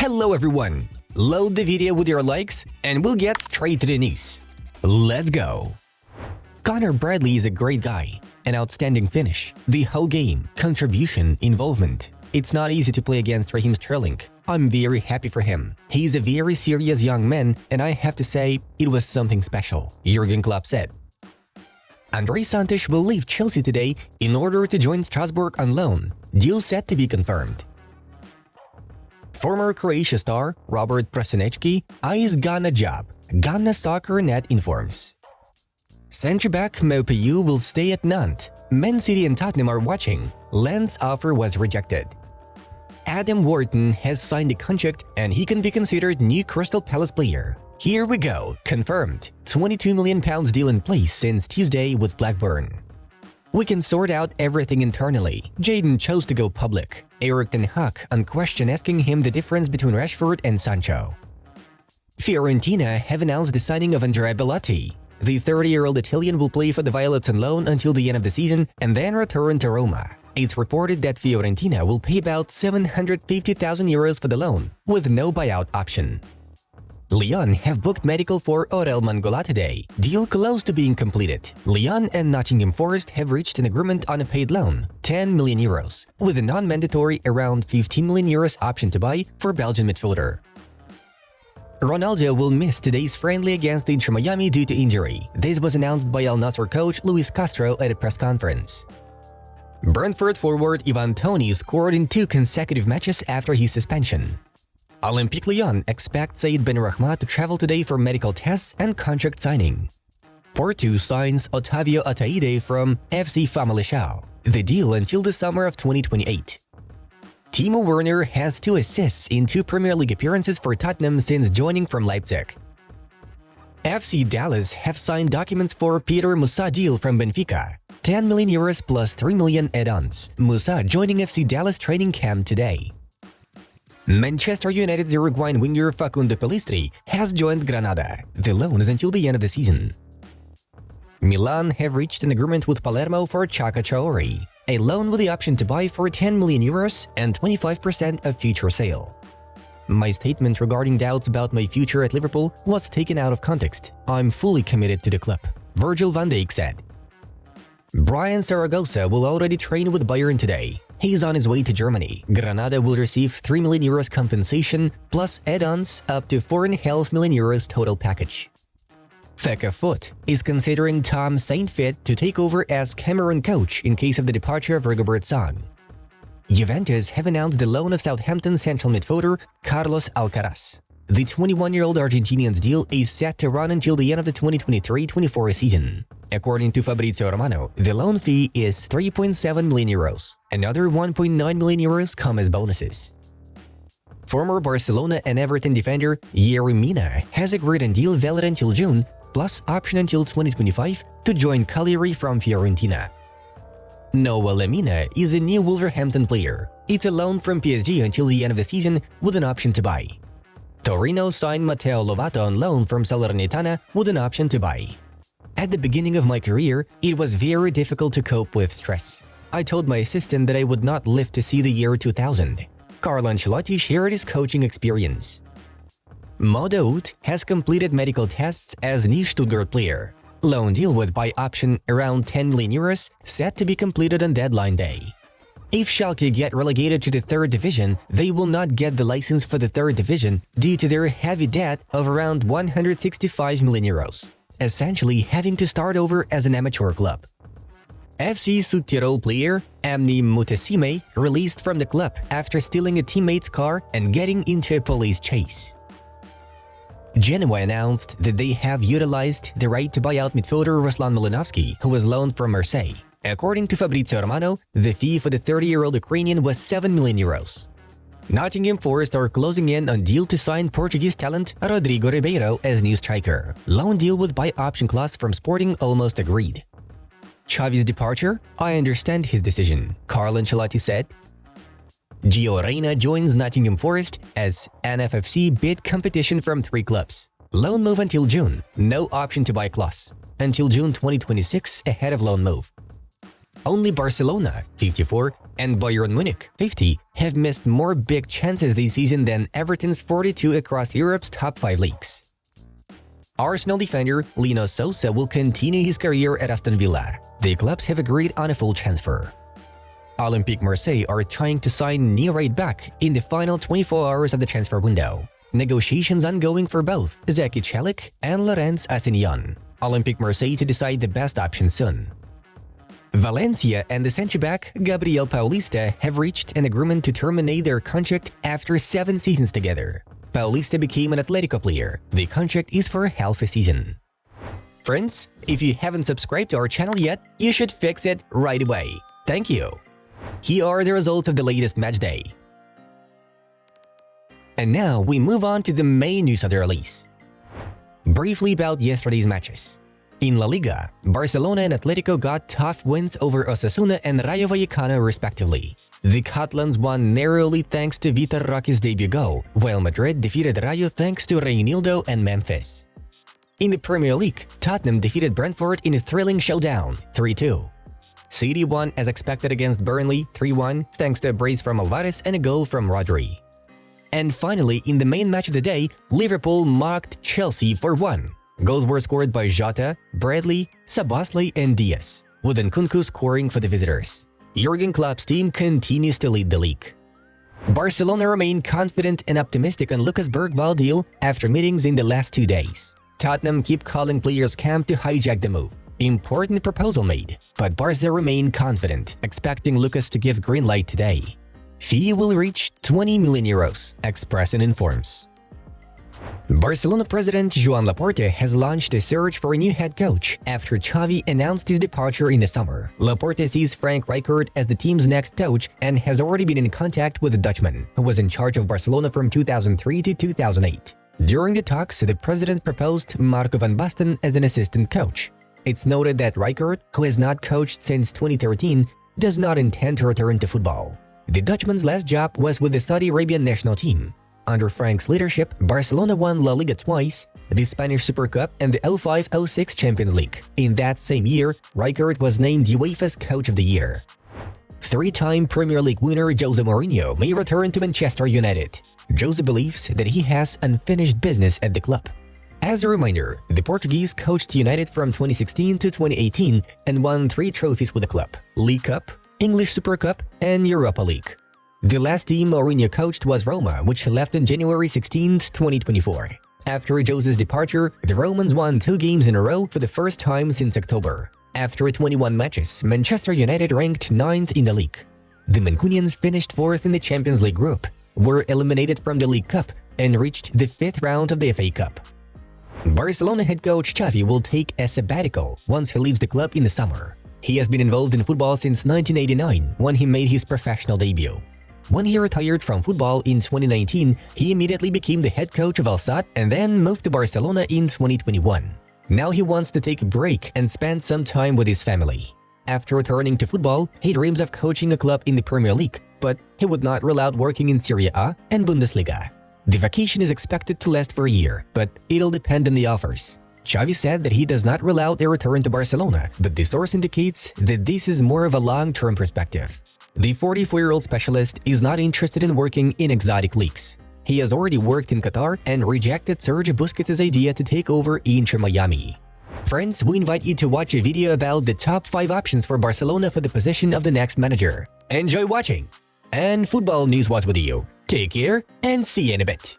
Hello everyone! Load the video with your likes and we'll get straight to the news. Let's go! Connor Bradley is a great guy. An outstanding finish. The whole game, contribution, involvement. It's not easy to play against Raheem Sterling. I'm very happy for him. He's a very serious young man and I have to say, it was something special, Jurgen Klopp said. Andrei Santos will leave Chelsea today in order to join Strasbourg on loan. Deal set to be confirmed. Former Croatia star Robert Prosinecki eyes Ghana job. Ghana Soccer Net informs. Centre-back Maupay will stay at Nantes. Man City and Tottenham are watching. Lens' offer was rejected. Adam Wharton has signed a contract and he can be considered new Crystal Palace player. Here we go, confirmed. £22 million deal in place since Tuesday with Blackburn. We can sort out everything internally. Jadon chose to go public. Erik ten Hag on question asking him the difference between Rashford and Sancho. Fiorentina have announced the signing of Andrea Bellotti. The 30-year-old Italian will play for the Violets on loan until the end of the season and then return to Roma. It's reported that Fiorentina will pay about €750,000 for the loan, with no buyout option. Lyon have booked medical for Aurel Mangola today. Deal close to being completed. Lyon and Nottingham Forest have reached an agreement on a paid loan, €10 million, with a non-mandatory around €15 million option to buy for Belgian midfielder. Ronaldo will miss today's friendly against Inter Miami due to injury. This was announced by Al Nassr coach Luis Castro at a press conference. Brentford forward Ivan Toney scored in 2 consecutive matches after his suspension. Olympique Lyon expects Said Benrahma to travel today for medical tests and contract signing. Porto signs Otavio Ataide from FC Famalicão. The deal until the summer of 2028. Timo Werner has 2 assists in 2 Premier League appearances for Tottenham since joining from Leipzig. FC Dallas have signed documents for Peter Musa deal from Benfica. €10 million plus 3 million add-ons. Musa joining FC Dallas training camp today. Manchester United's Uruguayan winger Facundo Pellistri has joined Granada. The loan is until the end of the season. Milan have reached an agreement with Palermo for Chaka Traore, a loan with the option to buy for €10 million and 25% of future sale. My statement regarding doubts about my future at Liverpool was taken out of context. I'm fully committed to the club, Virgil van Dijk said. Brian Zaragoza will already train with Bayern today. He's on his way to Germany. Granada will receive €3 million compensation plus add-ons up to €4.5 million total package. Theka Foot is considering Tom Saintfiet to take over as Cameroon coach in case of the departure of Rigobert Song. Juventus have announced the loan of Southampton central midfielder Carlos Alcaraz. The 21-year-old Argentinian's deal is set to run until the end of the 2023-24 season. According to Fabrizio Romano, the loan fee is €3.7 million. Another €1.9 million come as bonuses. Former Barcelona and Everton defender Yerry Mina has agreed on deal valid until June, plus option until 2025 to join Cagliari from Fiorentina. Noah Lemina is a new Wolverhampton player. It's a loan from PSG until the end of the season with an option to buy. Torino signed Matteo Lovato on loan from Salernitana with an option to buy. At the beginning of my career, it was very difficult to cope with stress. I told my assistant that I would not live to see the year 2000. Carlo Ancelotti shared his coaching experience. Mo Daoud has completed medical tests as new Stuttgart player. Loan deal with buy option around €10 million set to be completed on deadline day. If Schalke get relegated to the 3rd division, they will not get the license for the 3rd division due to their heavy debt of around €165 million. Essentially having to start over as an amateur club. FC Südtirol player Amni Mutesime released from the club after stealing a teammate's car and getting into a police chase. Genoa announced that they have utilized the right to buy out midfielder Ruslan Malinovsky, who was loaned from Marseille. According to Fabrizio Romano, the fee for the 30-year-old Ukrainian was €7 million. Nottingham Forest are closing in on deal to sign Portuguese talent Rodrigo Ribeiro as new striker. Loan deal with buy option clause from Sporting almost agreed. Xavi's departure? I understand his decision, Carlo Ancelotti said. Gio Reyna joins Nottingham Forest as NFFC bid competition from 3 clubs. Loan move until June, no option to buy clause. Until June 2026 ahead of loan move. Only Barcelona, 54, and Bayern Munich, 50, have missed more big chances this season than Everton's 42 across Europe's top 5 leagues. Arsenal defender Lino Sousa will continue his career at Aston Villa. The clubs have agreed on a full transfer. Olympique Marseille are trying to sign new right-back in the final 24 hours of the transfer window. Negotiations ongoing for both Zeki Celik and Laurent Assignon. Olympique Marseille to decide the best option soon. Valencia and the centre-back Gabriel Paulista have reached an agreement to terminate their contract after 7 seasons together. Paulista became an Atletico player. The contract is for half a season. Friends, if you haven't subscribed to our channel yet, you should fix it right away. Thank you. Here are the results of the latest match day. And now we move on to the main news of the release. Briefly about yesterday's matches. In La Liga, Barcelona and Atletico got tough wins over Osasuna and Rayo Vallecano respectively. The Catalans won narrowly thanks to Vitor Roque's debut goal, while Madrid defeated Rayo thanks to Reinildo and Memphis. In the Premier League, Tottenham defeated Brentford in a thrilling showdown, 3-2. City won as expected against Burnley, 3-1, thanks to a brace from Alvarez and a goal from Rodri. And finally, in the main match of the day, Liverpool mocked Chelsea 4-1. Goals were scored by Jota, Bradley, Szoboszlai and Diaz, with Nkunku scoring for the visitors. Jurgen Klopp's team continues to lead the league. Barcelona remain confident and optimistic on Lucas Bergwall deal after meetings in the last 2 days. Tottenham keep calling players camp to hijack the move. Important proposal made, but Barca remain confident, expecting Lucas to give green light today. Fee will reach 20 million euros, Expressen informs. Barcelona president Joan Laporta has launched a search for a new head coach after Xavi announced his departure in the summer. Laporta sees Frank Rijkaard as the team's next coach and has already been in contact with the Dutchman, who was in charge of Barcelona from 2003 to 2008. During the talks, the president proposed Marco van Basten as an assistant coach. It's noted that Rijkaard, who has not coached since 2013, does not intend to return to football. The Dutchman's last job was with the Saudi Arabian national team. Under Frank's leadership, Barcelona won La Liga twice, the Spanish Super Cup and the 05-06 Champions League. In that same year, Rijkaard was named UEFA's Coach of the Year. 3-time Premier League winner Jose Mourinho may return to Manchester United. Jose believes that he has unfinished business at the club. As a reminder, the Portuguese coached United from 2016 to 2018 and won 3 trophies with the club: League Cup, English Super Cup, and Europa League. The last team Mourinho coached was Roma, which left on January 16, 2024. After Jose's departure, the Romans won 2 games in a row for the first time since October. After 21 matches, Manchester United ranked 9th in the league. The Mancunians finished 4th in the Champions League group, were eliminated from the League Cup, and reached the 5th round of the FA Cup. Barcelona head coach Xavi will take a sabbatical once he leaves the club in the summer. He has been involved in football since 1989, when he made his professional debut. When he retired from football in 2019, he immediately became the head coach of Al Sadd and then moved to Barcelona in 2021. Now he wants to take a break and spend some time with his family. After returning to football, he dreams of coaching a club in the Premier League, but he would not rule out working in Serie A and Bundesliga. The vacation is expected to last for a year, but it'll depend on the offers. Xavi said that he does not rule out a return to Barcelona, but the source indicates that this is more of a long-term perspective. The 44-year-old specialist is not interested in working in exotic leagues. He has already worked in Qatar and rejected Sergio Busquets' idea to take over Inter Miami. Friends, we invite you to watch a video about the top 5 options for Barcelona for the position of the next manager. Enjoy watching! And Football News was with you. Take care and see you in a bit.